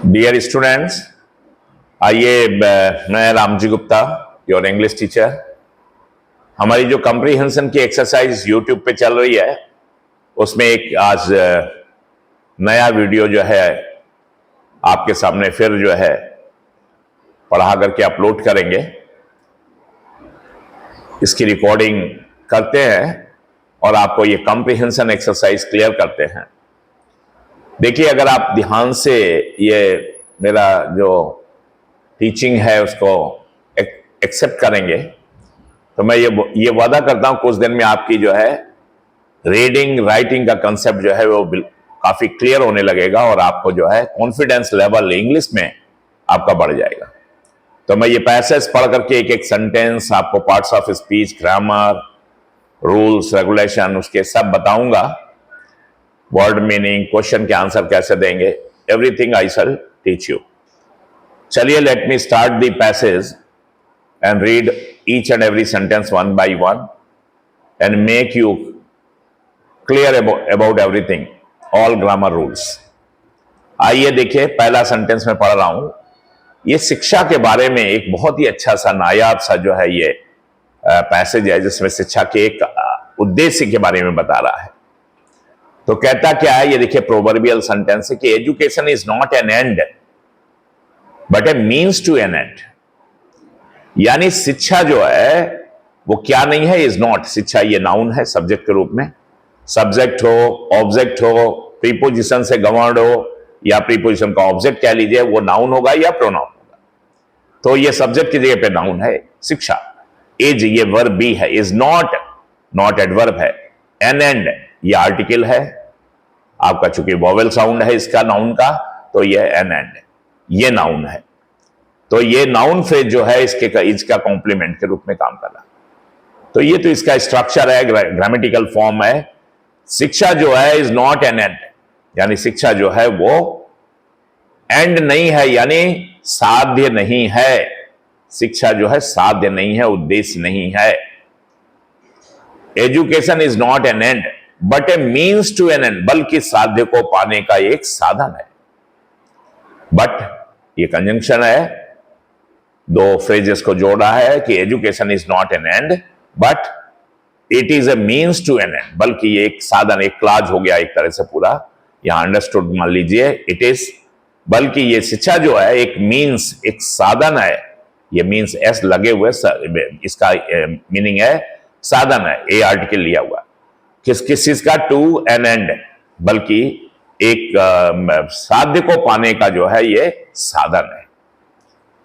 Dear students, आइए मैं Ramji Gupta, your English teacher. हमारी जो कॉम्प्रिहेंशन की एक्सरसाइज यूट्यूब पे चल रही है, उसमें एक आज नया वीडियो जो है आपके सामने फिर जो है पढ़ा करके अपलोड करेंगे। इसकी रिकॉर्डिंग करते हैं और आपको ये कॉम्प्रिहेंशन एक्सरसाइज क्लियर करते हैं। देखिए, अगर आप ध्यान से ये मेरा जो टीचिंग है उसको एक्सेप्ट करेंगे तो मैं ये वादा करता हूं कुछ दिन में आपकी जो है रीडिंग राइटिंग का कंसेप्ट जो है वो काफी क्लियर होने लगेगा और आपको जो है कॉन्फिडेंस लेवल इंग्लिश में आपका बढ़ जाएगा। तो मैं ये पैसेज पढ़ करके एक एक सेंटेंस आपको parts of speech, grammar, rules, regulation उसके सब बताऊंगा। वर्ड मीनिंग, क्वेश्चन के आंसर कैसे देंगे, everything I shall teach you. चलिए, let me start the passage and read each and every sentence one by one and make you clear about everything, all grammar rules. आइए देखिए, पहला sentence में पढ़ रहा हूं। ये शिक्षा के बारे में एक बहुत ही अच्छा सा नायाब सा जो है ये पैसेज है, जिसमें शिक्षा के एक उद्देश्य के बारे में बता रहा है। तो कहता क्या है, ये देखिए प्रोवर्बियल सेंटेंस है कि education is not an end but a means to an end. यानी शिक्षा जो है वो क्या नहीं है, इज नॉट। शिक्षा ये नाउन है सब्जेक्ट के रूप में। सब्जेक्ट हो, ऑब्जेक्ट हो, प्रीपोजिशन से गवर्नड हो या प्रीपोजिशन का ऑब्जेक्ट कह लीजिए, वो नाउन होगा या प्रोनाउन होगा। तो ये सब्जेक्ट की जगह पे नाउन है शिक्षा। इज ये वर्ब भी है, इज नॉट, नॉट एडवर्ब है। एन एंड ये आर्टिकल है आपका, चूंकि वॉवेल साउंड है इसका नाउन का, तो ये एन एंड ये नाउन है। तो ये नाउन फ्रेज जो है इसके इज का कॉम्प्लीमेंट के रूप में काम कर रहा है। तो ये तो इसका स्ट्रक्चर है, ग्रामेटिकल फॉर्म है। शिक्षा जो है इज नॉट एन एंड, यानी शिक्षा जो है वो एंड नहीं है, यानी साध्य नहीं है। शिक्षा जो है साध्य नहीं है, उद्देश्य नहीं है। Education is not an end but a means to an end, बल्कि साध्य को पाने का एक साधन है। बट ये कंजंक्शन है, दो फ्रेजेस को जोड़ा है कि education is not an end but it is a means to an end, बल्कि ये एक साधन, एक क्लाज हो गया एक तरह से पूरा। यहां अंडरस्टूड मान लीजिए, इट इज, बल्कि ये शिक्षा जो है एक मीन्स, एक साधन है। ये मीन्स एस लगे हुए, इसका मीनिंग है साधन है, ए आर्टिकल लिया हुआ। किस चीज का? टू एन एंड, बल्कि एक साध्य को पाने का जो है ये साधन है।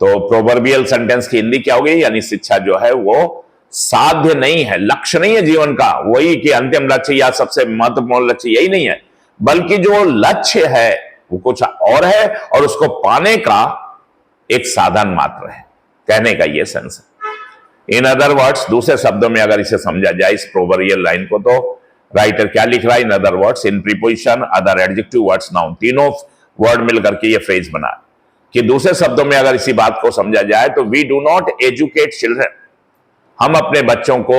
तो प्रोवर्बियल सेंटेंस की हिंदी क्या होगी? यानी शिक्षा जो है वो साध्य नहीं है, लक्ष्य नहीं है जीवन का, वही कि अंतिम लक्ष्य या सबसे महत्वपूर्ण लक्ष्य यही नहीं है, बल्कि जो लक्ष्य है वो कुछ और है और उसको पाने का एक साधन मात्र है, कहने का ये सेंस है। इन अदर वर्ड्स, दूसरे शब्दों में अगर इसे समझा जाए इस प्रोवर्बियल लाइन को, तो राइटर क्या लिख रहा है? In other words, in preposition, other adjective, words, noun, तीनों वर्ड मिलकर के ये फ्रेज बना कि दूसरे शब्दों में अगर इसी बात को समझा जाए तो we do not educate children, हम अपने बच्चों को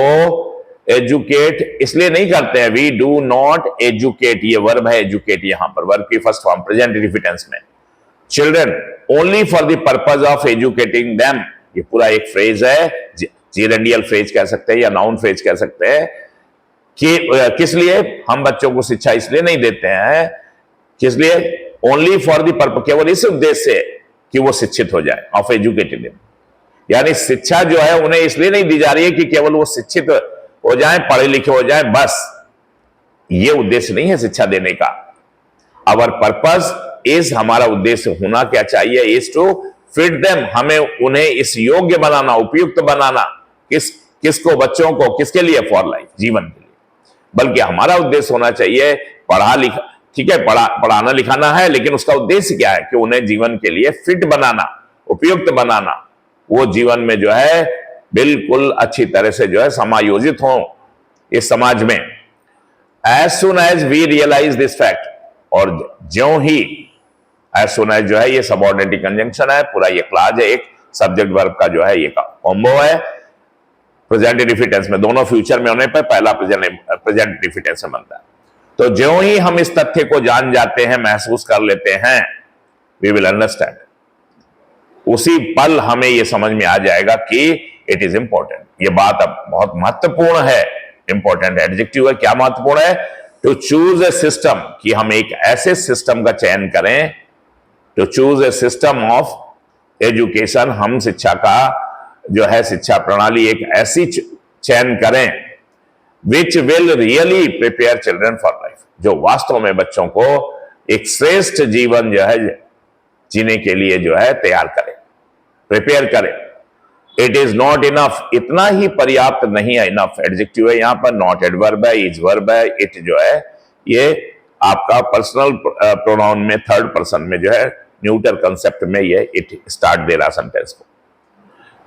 एजुकेट इसलिए नहीं करते हैं। वी डू नॉट एजुकेट, ये वर्ब है एजुकेट, यहां पर वर्ब की फर्स्ट फॉर्म प्रेजेंट इंडिफिनेंस में। Children only for the purpose of educating them, ये पूरा एक फ्रेज है, जेरेंडियल फ्रेज कह सकते हैं या नाउन फ्रेज कह सकते हैं। कि किस लिए हम बच्चों को शिक्षा इसलिए नहीं देते हैं, किस लिए? ओनली फॉर द पर्पज, केवल इस उद्देश्य से कि वो शिक्षित हो जाए, ऑफ एजुकेटिंग देम। यानी शिक्षा जो है उन्हें इसलिए नहीं दी जा रही है कि केवल वो शिक्षित हो जाएं, पढ़े लिखे हो जाएं, बस ये उद्देश्य नहीं है शिक्षा देने का। आवर पर्पस इज, हमारा उद्देश्य होना क्या चाहिए? इज टू फिट देम, हमें उन्हें इस योग्य बनाना, उपयुक्त बनाना। किसको? बच्चों को। किसके लिए? फॉर लाइफ, जीवन के लिए। बल्कि हमारा उद्देश्य होना चाहिए पढ़ा लिखा, ठीक है, पढ़ाना लिखाना है, लेकिन उसका उद्देश्य क्या है? कि उन्हें जीवन के लिए फिट बनाना, उपयुक्त बनाना, वो जीवन में जो है बिल्कुल अच्छी तरह से जो है समायोजित हो इस समाज में। As soon as we realise this fact, और ज्यों ही, एज सुन एज जो है ये सबऑर्डिनेट कंजंक्शन है, पूरा ये क्लाज है, एक सब्जेक्ट वर्ब का जो है ये कॉम्बो है। प्रेजेंट इंडिफिनेंस में दोनों फ्यूचर में होने पर पहला प्रेजेंट इंडिफिनेंस में बनता है। तो ज्यों ही हम इस तथ्य को जान जाते हैं, महसूस कर लेते हैं, वी विल अंडरस्टैंड, उसी पल हमें यह समझ में आ जाएगा कि इट इज इंपॉर्टेंट। यह बात अब बहुत महत्वपूर्ण है। इंपॉर्टेंट एडजेक्टिव है, क्या महत्वपूर्ण है? टू चूज ए सिस्टम, कि हम एक ऐसे सिस्टम का चयन करें, to choose a system of education, हम शिक्षा का जो है शिक्षा प्रणाली एक ऐसी चयन करें which will really prepare children for life, जो वास्तव में बच्चों को एक श्रेष्ठ जीवन जो है जीने के लिए जो है तैयार करे, प्रिपेयर करे। इट इज नॉट इनफ, इतना ही पर्याप्त नहीं है। इनफ एडजेक्टिव है यहां पर, नॉट एडवर्ब है, इज वर्ब है। इट जो है ये आपका पर्सनल प्रोनाउन में थर्ड पर्सन में जो है न्यूटर कंसेप्ट में ये इट स्टार्ट दे रहा सेंटेंस को,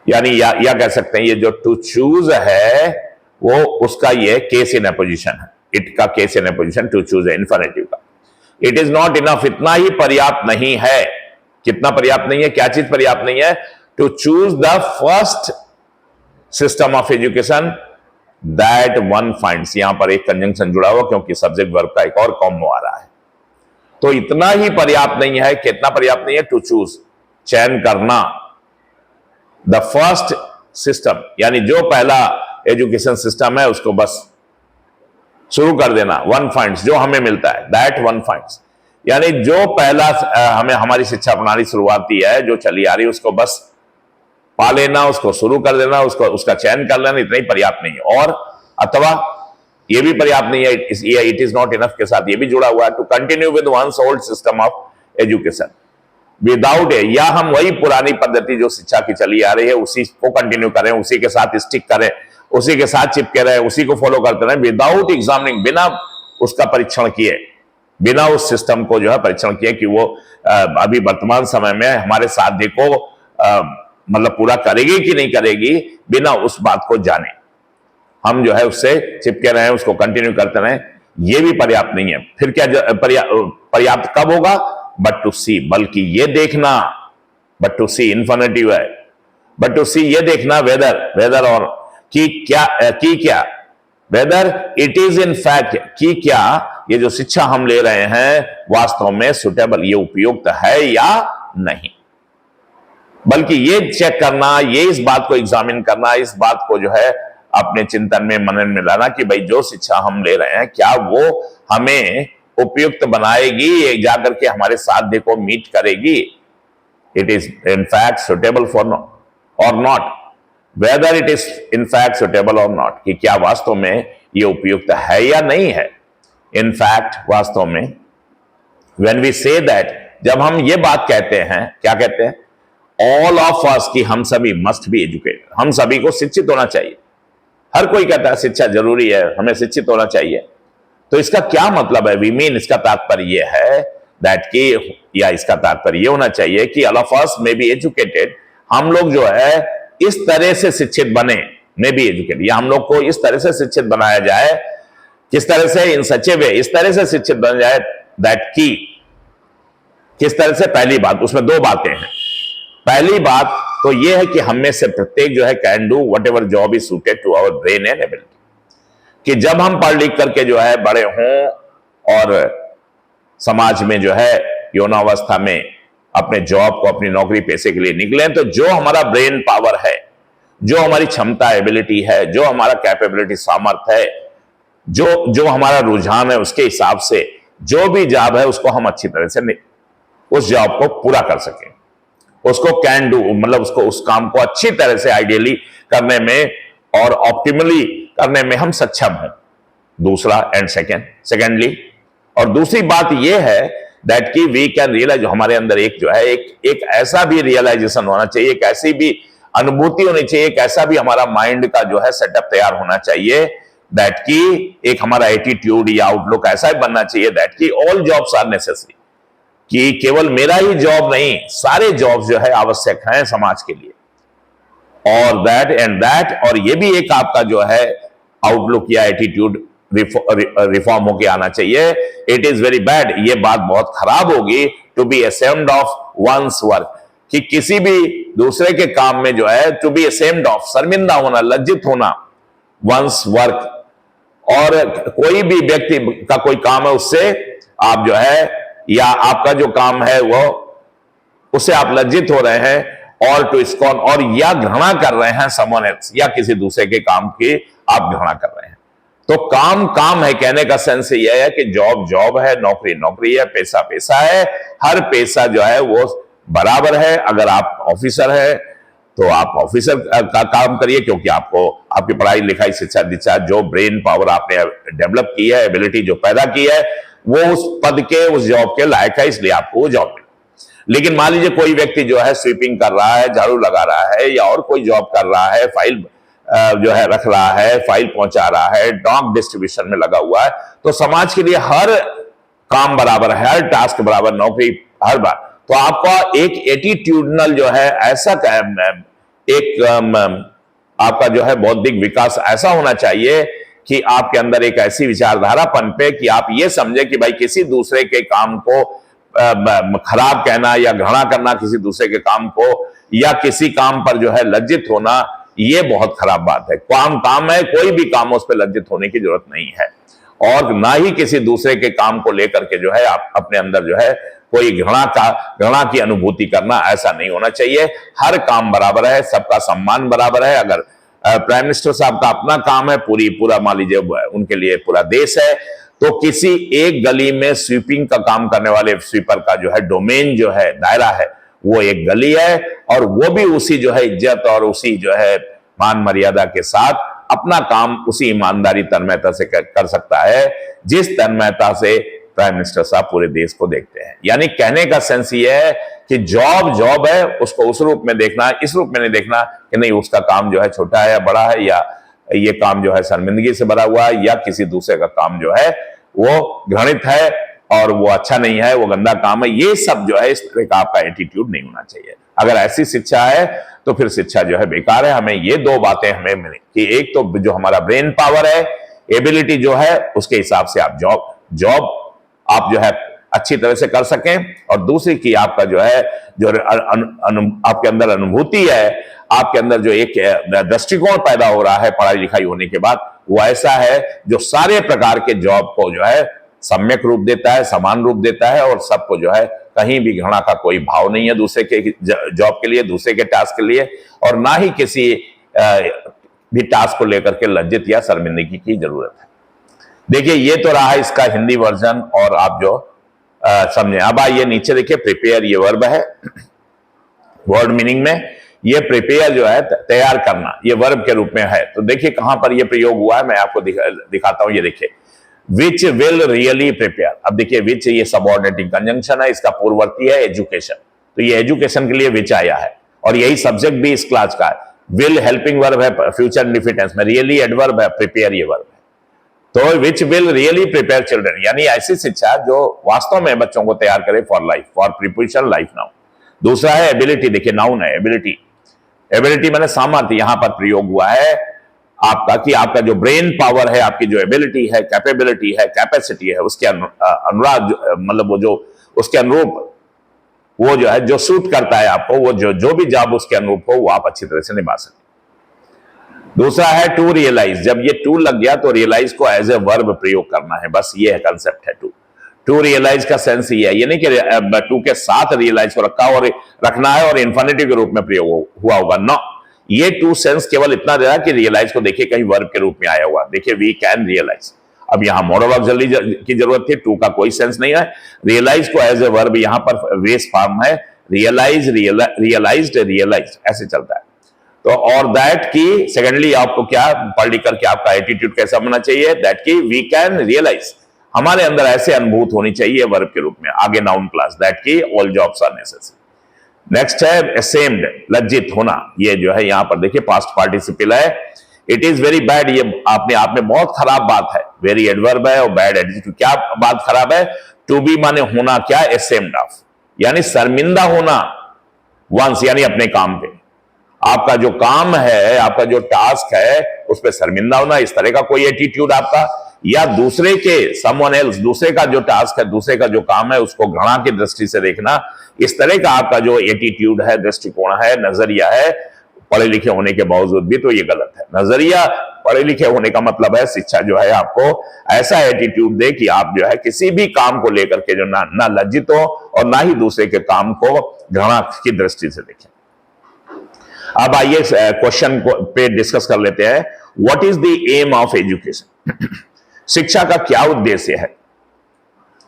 यानी या कह सकते हैं ये जो टू चूज है वो उसका ये केस इन अपोजिशन है। इट का case in opposition to choose है इंफिनिटिव का। इट इज नॉट इनफ, इतना ही पर्याप्त नहीं है। कितना पर्याप्त नहीं है? क्या चीज पर्याप्त नहीं है? To choose the first system of education that one finds, यहां पर एक कंजंक्शन जुड़ा हुआ क्योंकि सब्जेक्ट वर्ब का एक और कॉम्बो आ रहा है। तो इतना ही पर्याप्त नहीं है। कितना पर्याप्त नहीं है? टू चूज, चयन करना, द फर्स्ट सिस्टम, यानी जो पहला एजुकेशन सिस्टम है उसको बस शुरू कर देना। वन फाइंड्स, जो हमें मिलता है, दैट वन फाइंड्स, यानी जो पहला हमें हमारी शिक्षा प्रणाली शुरुआती है जो चली आ रही है उसको बस पा लेना, उसको शुरू कर देना, उसका चयन कर लेना, इतना ही पर्याप्त नहीं है। और अथवा ये भी पर्याप्त नहीं है, इट इज नॉट इनफ के साथ ये भी जुड़ा हुआ है, to continue with one's old system of education without a, या हम वही पुरानी पद्धति जो शिक्षा की चली आ रही है उसी को कंटिन्यू करें, उसी के साथ स्टिक करें, उसी के साथ चिपके रहे, उसी को फॉलो करते रहे, विदाउट एग्जामिनिंग, बिना उसका परीक्षण किए, बिना उस सिस्टम को जो है परीक्षण किए कि वो अभी वर्तमान समय में हमारे साध्य को मतलब पूरा करेगी कि नहीं करेगी, बिना उस बात को जाने हम जो है उससे चिपके रहे, उसको कंटिन्यू करते रहे, ये भी पर्याप्त नहीं है। फिर क्या पर्याप्त कब होगा? बट टू सी, बल्कि ये देखना, बट टू सी इंफिनिटिव है, बट टू सी ये देखना, वेदर और कि क्या weather it is in fact, कि क्या ये जो शिक्षा हम ले रहे हैं वास्तव में सुटेबल, ये उपयुक्त है या नहीं। बल्कि ये चेक करना, ये इस बात को एग्जामिन करना, इस बात को जो है अपने चिंतन में मनन में लाना कि भाई जो शिक्षा हम ले रहे हैं क्या वो हमें उपयुक्त बनाएगी, जाकर के हमारे साध्य को मीट करेगी। It is in fact suitable for or not, whether it is in fact suitable or not, कि क्या वास्तव में ये उपयुक्त है या नहीं है। इन फैक्ट, वास्तव में, व्हेन वी से दैट, जब हम ये बात कहते हैं, क्या कहते हैं? ऑल ऑफ अस, कि हम सभी मस्ट बी एजुकेटेड, हम सभी को शिक्षित होना चाहिए। हर कोई कहता है शिक्षा जरूरी है, हमें शिक्षित होना चाहिए। तो इसका क्या मतलब है? वी मीन, इसका तात्पर्य यह है दैट कि, या इसका तात्पर्य यह होना चाहिए कि all of us may be educated, हम लोग जो है इस तरह से शिक्षित बने, मे बी एजुकेटेड, या हम लोग को इस तरह से शिक्षित बनाया जाए, किस तरह से? इन सच ए वे, इस तरह से शिक्षित बन जाए दैट की, किस तरह से? पहली बात, उसमें दो बातें हैं। पहली बात तो यह है कि हम में से प्रत्येक जो है can do whatever job is suited to our brain and ability, कि जब हम पढ़ लिख करके जो है बड़े हों और समाज में जो है यौनावस्था में अपने जॉब को, अपनी नौकरी पेशे के लिए निकले, तो जो हमारा ब्रेन पावर है, जो हमारी क्षमता एबिलिटी है, जो हमारा कैपेबिलिटी सामर्थ्य है, जो हमारा रुझान है, उसके हिसाब से जो भी जॉब है उसको हम अच्छी तरह से उस जॉब को पूरा कर सकें, उसको कैन डू, मतलब उसको, उस काम को अच्छी तरह से आइडियली करने में और ऑप्टिमली करने में हम सक्षम हों। दूसरा एंड सेकेंडली, और दूसरी बात यह है दैट कि वी कैन रियलाइज, हमारे अंदर एक जो है एक ऐसा भी रियलाइजेशन होना चाहिए, एक ऐसी भी अनुभूति होनी चाहिए, एक ऐसा भी हमारा माइंड का जो है सेटअप तैयार होना चाहिए दैट कि एक हमारा एटीट्यूड या आउटलुक ऐसा ही बनना चाहिए दैट कि ऑल जॉब्स आर नेसेसरी, कि केवल मेरा ही जॉब नहीं, सारे जॉब्स जो है आवश्यक हैं समाज के लिए। और दैट और ये भी एक आपका जो है आउटलुक या एटीट्यूड रिफॉर्म होके आना चाहिए। इट इज वेरी बैड, ये बात बहुत खराब होगी, to be ashamed of one's work, कि किसी भी दूसरे के काम में जो है टू बी असेम्ड ऑफ, शर्मिंदा होना, लज्जित होना, वंस वर्क, और कोई भी व्यक्ति का कोई काम है उससे आप जो है, या आपका जो काम है वो उससे आप लज्जित हो रहे हैं, और टू स्कॉन, और या घृणा कर रहे हैं समवन एल्स, या किसी दूसरे के काम की आप घृणा कर रहे हैं। तो काम काम है, कहने का सेंस यह है कि जॉब जॉब है, नौकरी नौकरी है, पैसा पैसा है। हर पैसा जो है वो बराबर है। अगर आप ऑफिसर है तो आप ऑफिसर का काम करिए, क्योंकि आपको आपकी पढ़ाई लिखाई शिक्षा दीक्षा जो ब्रेन पावर आपने डेवलप की है, एबिलिटी जो पैदा की है, वो उस पद के उस जॉब के लायक है, इसलिए आपको वो जॉब मिले। लेकिन मान लीजिए कोई व्यक्ति जो है स्वीपिंग कर रहा है, झाड़ू लगा रहा है, या और कोई जॉब कर रहा है, फाइल जो है रख रहा है, फाइल पहुंचा रहा है, डॉक डिस्ट्रीब्यूशन में लगा हुआ है, तो समाज के लिए हर काम बराबर है, हर टास्क बराबर, नौकरी हर बार। तो आपका एक एटीट्यूडनल जो है ऐसा एक आपका जो है बौद्धिक विकास ऐसा होना चाहिए कि आपके अंदर एक ऐसी विचारधारा पनपे कि आप ये समझे कि भाई किसी दूसरे के काम को खराब कहना या घृणा करना, किसी दूसरे के काम को या किसी काम पर जो है लज्जित होना, ये बहुत खराब बात है। काम काम है, कोई भी काम उस पर लज्जित होने की जरूरत नहीं है, और ना ही किसी दूसरे के काम को लेकर के जो है आप अपने अंदर जो है कोई घृणा की अनुभूति करना, ऐसा नहीं होना चाहिए। हर काम बराबर है, सबका सम्मान बराबर है। अगर प्राइम मिनिस्टर साहब का अपना काम है, पूरा मान लीजिए उनके लिए पूरा देश है, तो किसी एक गली में स्वीपिंग का काम करने वाले स्वीपर का जो है डोमेन जो है, दायरा है, वो एक गली है, और वो भी उसी जो है इज्जत और उसी जो है मान मर्यादा के साथ अपना काम उसी ईमानदारी तन्मयता से कर सकता है जिस तन्मयता से प्राइम मिनिस्टर साहब पूरे देश को देखते हैं। यानी कहने का सेंस ये है कि जॉब जॉब है, उसको उस रूप में देखना, इस रूप में नहीं देखना कि नहीं उसका काम जो है छोटा है या बड़ा है, या ये काम जो है शर्मिंदगी से भरा हुआ है, या किसी दूसरे का काम जो है वो घृणित है और वो अच्छा नहीं है, वो गंदा काम है। ये सब जो है इस तरह का आपका एटीट्यूड नहीं होना चाहिए। अगर ऐसी शिक्षा है तो फिर शिक्षा जो है बेकार है। हमें ये दो बातें हमें मिली कि एक तो जो हमारा ब्रेन पावर है, एबिलिटी जो है, उसके हिसाब से आप जॉब आप जो है अच्छी तरह से कर सकें, और दूसरी की आपका जो है जो आपके अंदर अनुभूति है, आपके अंदर जो एक दृष्टिकोण पैदा हो रहा है पढ़ाई लिखाई होने के बाद, वो ऐसा है जो सारे प्रकार के जॉब को जो है सम्यक रूप देता है, समान रूप देता है, और सबको जो है कहीं भी घृणा का कोई भाव नहीं है दूसरे के जॉब के लिए, दूसरे के टास्क के लिए, और ना ही किसी भी टास्क को लेकर के लज्जित या शर्मिंदगी की जरूरत है। देखिए ये तो रहा इसका हिंदी वर्जन, और आप जो समझे। अब आइए नीचे देखिए, प्रिपेयर ये वर्ब है। वर्ड मीनिंग में ये प्रिपेयर जो है तैयार करना, ये वर्ब के रूप में है। तो देखिए कहां पर ये प्रयोग हुआ है, मैं आपको दिखाता हूं। ये देखिए, विच विल रियली प्रिपेयर। अब देखिए विच ये सबऑर्डिनेटिंग कंजंक्शन है, इसका पूर्ववर्ती है एजुकेशन, तो ये एजुकेशन के लिए विच आया है, और यही सब्जेक्ट भी इस क्लास का है। विल हेल्पिंग वर्ब है फ्यूचर इंडिफिटेंस में, रियली एडवर्ब है, प्रिपेयर ये वर्ब है। तो which will really prepare children, यानी ऐसी शिक्षा जो वास्तव में बच्चों को तैयार करे for life, for preparation life now. दूसरा है एबिलिटी, देखिए नाउन है एबिलिटी। एबिलिटी मैंने सामर्थ्य यहां पर प्रयोग हुआ है आपका, कि आपका जो ब्रेन पावर है, आपकी जो एबिलिटी है, कैपेबिलिटी है, कैपेसिटी है, उसके अनुराग मतलब वो जो उसके अनुरूप वो जो है जो सूट करता है आपको, वो जो भी जॉब उसके अनुरूप हो वो आप अच्छी तरह से निभा सकते। दूसरा है टू रियलाइज। जब ये टू लग गया तो रियलाइज को एज ए वर्ब प्रयोग करना है, बस ये है कंसेप्ट है टू रियलाइज का सेंस ये है, ये नहीं कि टू के साथ रियलाइज को रखना है और इन्फिनिटिव के रूप में प्रयोग हुआ होगा, नो। ये टू सेंस केवल इतना दे रहा है कि रियलाइज को देखिए कहीं वर्ब के रूप में आया हुआ, देखिए वी कैन रियलाइज। अब यहां मॉडल ऑफ जल्दी की जरूरत थी, टू का कोई सेंस नहीं है। रियलाइज को एज ए वर्ब यहां पर वेस फॉर्म है, रियलाइज रियलाइज्ड रियलाइज ऐसे चलता है। तो और दैट की सेकेंडली आपको क्या पढ़ लिख करके आपका एटीट्यूड कैसा होना चाहिए, दैट की वी कैन रियलाइज, हमारे अंदर ऐसे अनुभूत होनी चाहिए वर्ब के रूप में। आगे नाउन क्लास, दैट की all jobs are necessary. Next है असेम्ड, लज्जित होना। ये जो है यहां पर देखिए पास्ट पार्टिसिपल है। इट इज वेरी बैड, ये अपने आप में बहुत खराब बात है। वेरी एडवर्ब है और बैड एडजेक्टिव। क्या बात खराब है? टू बी माने होना क्या, असेम्ड ऑफ, यानी शर्मिंदा होना वंस, यानी अपने काम पे। आपका जो काम है, आपका जो टास्क है, उस पर शर्मिंदा होना, इस तरह का कोई एटीट्यूड आपका, या दूसरे के समवन एल्स, दूसरे का जो टास्क है, दूसरे का जो काम है, उसको घृणा की दृष्टि से देखना, इस तरह का आपका जो एटीट्यूड है, दृष्टिकोण है, नजरिया है, पढ़े लिखे होने के बावजूद भी, तो ये गलत है। नजरिया पढ़े लिखे होने का मतलब है शिक्षा जो है आपको ऐसा एटीट्यूड दे कि आप जो है किसी भी काम को लेकर के जो ना लज्जित हो और ना ही दूसरे के काम को घृणा की दृष्टि से देखें। अब आइए क्वेश्चन पे डिस्कस कर लेते हैं। What is the aim of education? शिक्षा का क्या उद्देश्य है?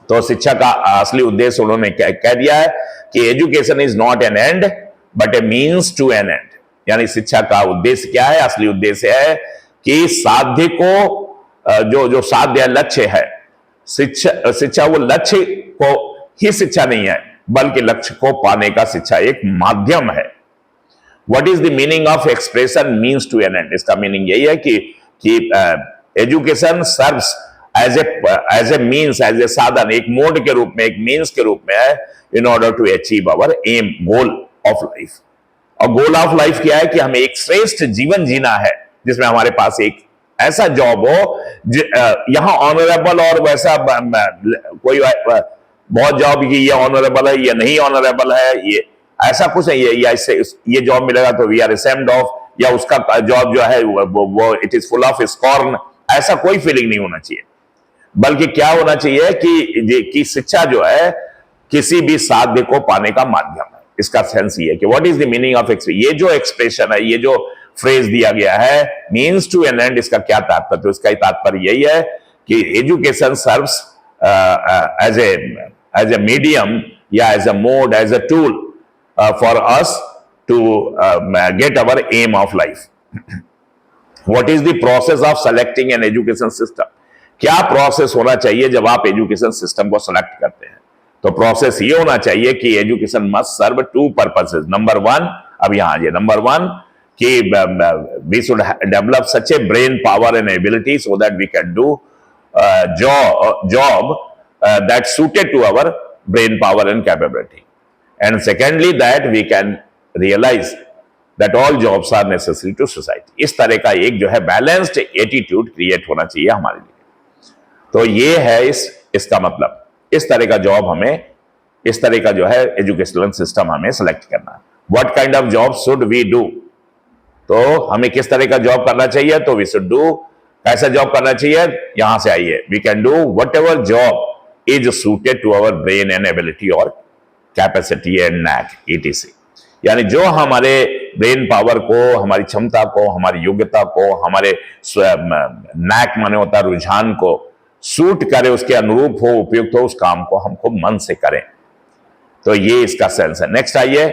तो शिक्षा का असली उद्देश्य उन्होंने कह दिया है कि education is not an end but a means to an end. यानी शिक्षा का उद्देश्य क्या है? असली उद्देश्य है कि साध्य को जो साध्य लक्ष्य है, शिक्षा वो लक्ष्य को ही शिक्षा नहीं है बल्कि लक्ष्य को पाने का शिक्षा एक माध्यम है। What is the meaning of expression means to an end? इसका मीनिंग यही है कि education serves as a means, as a साधन, एक मोड के रूप में, एक मीन्स के रूप में है in order to achieve our aim, goal of life. और गोल ऑफ लाइफ क्या है कि हमें एक श्रेष्ठ जीवन जीना है जिसमें हमारे पास एक ऐसा जॉब हो, यहां ऑनरेबल और वैसा कोई बहुत जॉब की ये ऑनरेबल है, ये नहीं ऑनरेबल है, ये ऐसा कुछ नहीं है, या इससे ये जॉब मिलेगा तो वी आर असेम्ड ऑफ, या उसका जॉब जो है वो it is full of scorn, ऐसा कोई फीलिंग नहीं होना चाहिए। बल्कि क्या होना चाहिए कि शिक्षा जो है किसी भी साध्य को पाने का माध्यम है। इसका सेंस ये है कि what is the meaning of ये जो एक्सप्रेशन है, ये जो फ्रेज दिया गया है मीन्स टू एन एंड, इसका क्या तात्पर्य? तो इसका तात्पर्य यही है कि education serves as a medium या as a mode, as a tool for us to get our aim of life. What is the process of selecting an education system? क्या प्रोसेस होना चाहिए जब आप एजुकेशन सिस्टम को select करते हैं? तो प्रोसेस ये होना चाहिए कि education must serve two purposes. Number one, अब यहां ये नंबर वन कि we should develop such a brain power and ability so that we can do job that suited to our brain power and capability. And secondly that we can realize that all jobs are necessary to society. इस तरह का एक जो है balanced attitude create होना चाहिए हमारे लिए। तो ये है इसका मतलब, इस तरह का जॉब हमें, इस तरह का जो है एजुकेशनल सिस्टम हमें सेलेक्ट करना है। What kind of job should we do? तो हमें किस तरह का जॉब करना चाहिए? तो वी शुड डू, कैसा जॉब करना चाहिए? यहां से आइए, we can do whatever job is suited to our brain and ability और कैपेसिटी एंड नैक ETC। यानी जो हमारे ब्रेन पावर को, हमारी क्षमता को, हमारी योग्यता को, हमारे नैक माने होता रुझान को सूट करे, उसके अनुरूप हो, उपयुक्त हो, उस काम को हम खूब मन से करें। तो ये इसका सेंस है। नेक्स्ट आइए,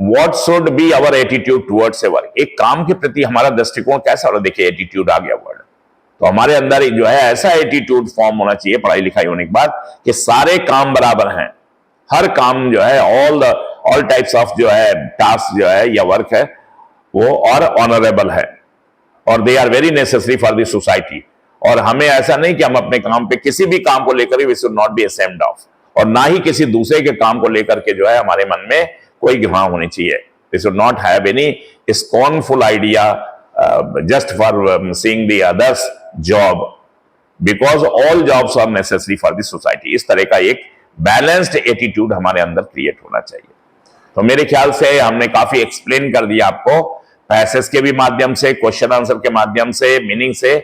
what should be our attitude towards a work? एक काम के प्रति हमारा दृष्टिकोण कैसा होना? देखिए एटीट्यूड आ गया वर्ड, तो हमारे अंदर जो है ऐसा एटीट्यूड फॉर्म होना चाहिए पढ़ाई लिखाई होने के बाद कि सारे काम बराबर हैं, हर काम जो है ऑल टाइप्स ऑफ जो है टास्क जो है या वर्क है वो और ऑनरेबल है और they are very necessary for the society. और हमें ऐसा नहीं कि हम अपने काम पे किसी भी काम को लेकर we should not be ashamed of, और ना ही किसी दूसरे के काम को लेकर के जो है हमारे मन में कोई घृणा होनी चाहिए। We should not have any scornful idea just for seeing the others job because all jobs are necessary for the society. इस तरह का एक बैलेंस्ड एटीट्यूड हमारे अंदर क्रिएट होना चाहिए। तो मेरे ख्याल से हमने काफी एक्सप्लेन कर दिया आपको पैसेज के भी माध्यम से, क्वेश्चन आंसर के माध्यम से, मीनिंग से,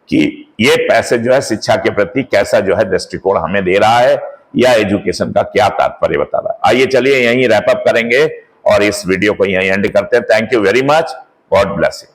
कि ये पैसेज जो है शिक्षा के प्रति कैसा जो है दृष्टिकोण हमें दे रहा है या एजुकेशन का क्या तात्पर्य बता रहा है। आइए चलिए यहीं रैप अप करेंगे और इस वीडियो को यहीं एंड करते हैं। Thank you very much, God bless you.